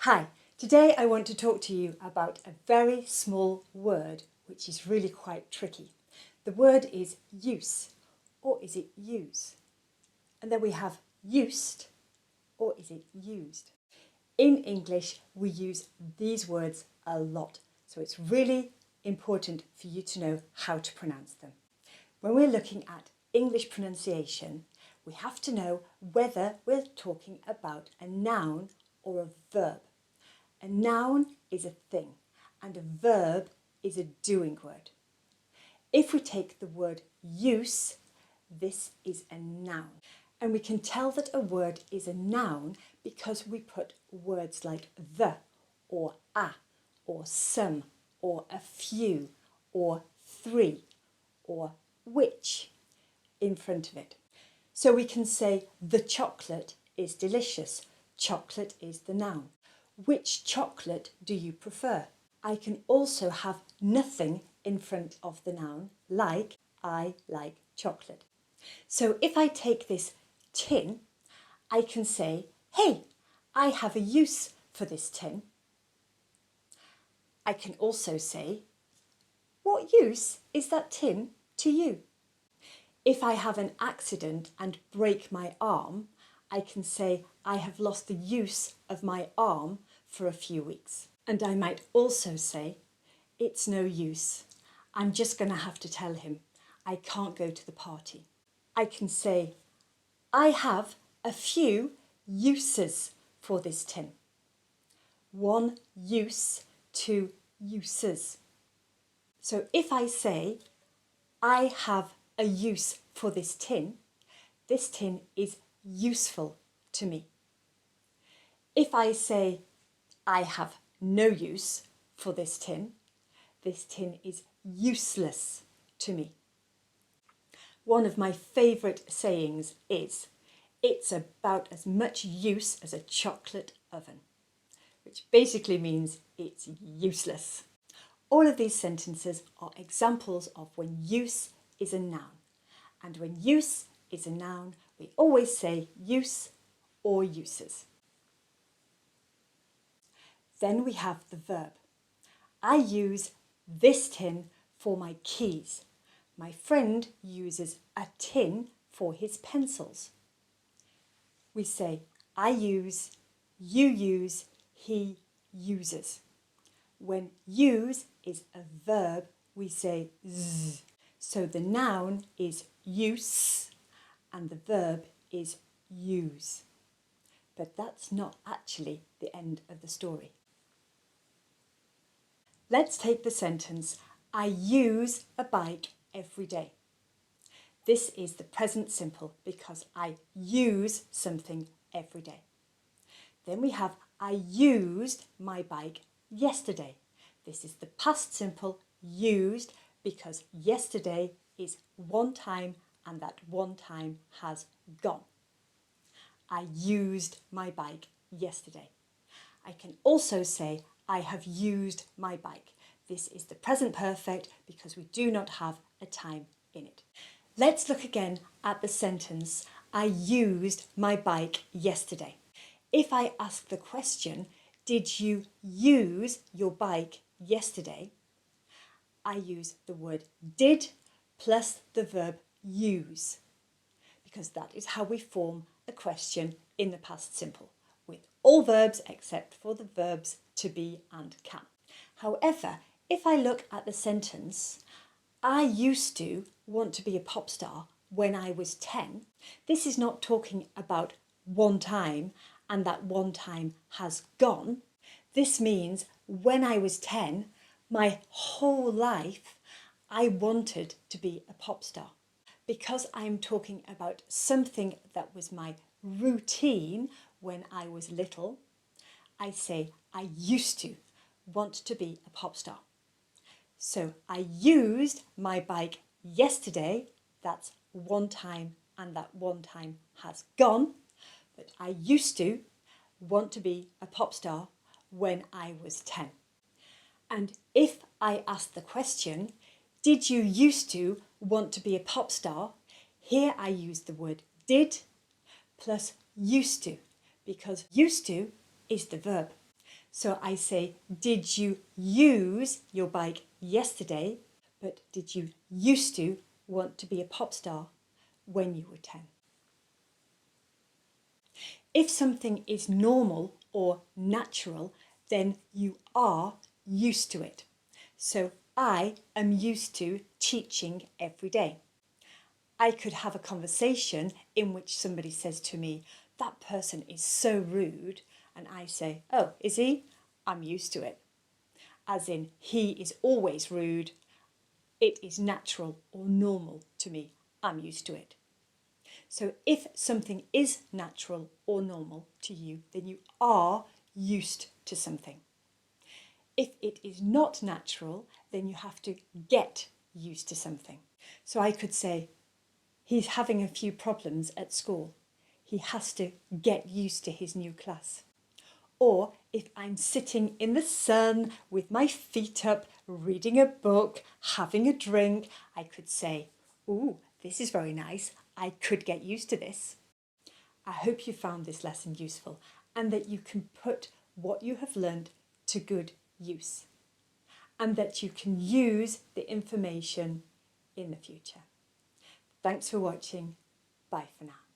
Hi, today I want to talk to you about a very small word which is really quite tricky. The word is use, or is it use? And then we have used, or is it used? In English, we use these words a lot, so it's really important for you to know how to pronounce them. When we're looking at English pronunciation, we have to know whether we're talking about a noun or a verb. A noun is a thing and a verb is a doing word. If we take the word use, this is a noun. And we can tell that a word is a noun because we put words like the, or a, or some, or a few, or three, or which in front of it. So we can say the chocolate is delicious. Chocolate is the noun. Which chocolate do you prefer? I can also have nothing in front of the noun, like I like chocolate. So if I take this tin, I can say, hey, I have a use for this tin. I can also say, what use is that tin to you? If I have an accident and break my arm, I can say I have lost the use of my arm for a few weeks. And I might also say, it's no use. I'm just going to have to tell him I can't go to the party. I can say, I have a few uses for this tin. One use, two uses. So if I say, I have a use for this tin is useful to me. If I say, I have no use for this tin is useless to me. One of my favourite sayings is, it's about as much use as a chocolate oven, which basically means it's useless. All of these sentences are examples of when use is a noun. And when use is a noun, we always say use or uses. Then we have the verb. I use this tin for my keys. My friend uses a tin for his pencils. We say I use, you use, he uses. When use is a verb, we say z. So the noun is use and the verb is use. But that's not actually the end of the story. Let's take the sentence, I use a bike every day. This is the present simple because I use something every day. Then we have, I used my bike yesterday. This is the past simple, used, because yesterday is one time and that one time has gone. I used my bike yesterday. I can also say, I have used my bike. This is the present perfect because we do not have a time in it. Let's look again at the sentence, I used my bike yesterday. If I ask the question, did you use your bike yesterday? I use the word did plus the verb use, because that is how we form a question in the past simple, with all verbs except for the verbs to be and can. However, if I look at the sentence, I used to want to be a pop star when I was 10, this is not talking about one time and that one time has gone. This means when I was 10, my whole life, I wanted to be a pop star. Because I'm talking about something that was my routine when I was little, I say I used to want to be a pop star. So I used my bike yesterday, that's one time and that one time has gone, but I used to want to be a pop star when I was 10. And if I ask the question, did you used to want to be a pop star? Here I use the word did plus used to, because used to is the verb. So I say, did you use your bike yesterday? But did you used to want to be a pop star when you were 10? If something is normal or natural, then you are used to it. So I am used to teaching every day. I could have a conversation in which somebody says to me, that person is so rude. And I say, oh, is he? I'm used to it. As in, he is always rude. It is natural or normal to me. I'm used to it. So if something is natural or normal to you, then you are used to something. If it is not natural, then you have to get used to something. So I could say, he's having a few problems at school. He has to get used to his new class. Or if I'm sitting in the sun with my feet up, reading a book, having a drink, I could say, ooh, this is very nice. I could get used to this. I hope you found this lesson useful and that you can put what you have learned to good use and that you can use the information in the future. Thanks for watching. Bye for now.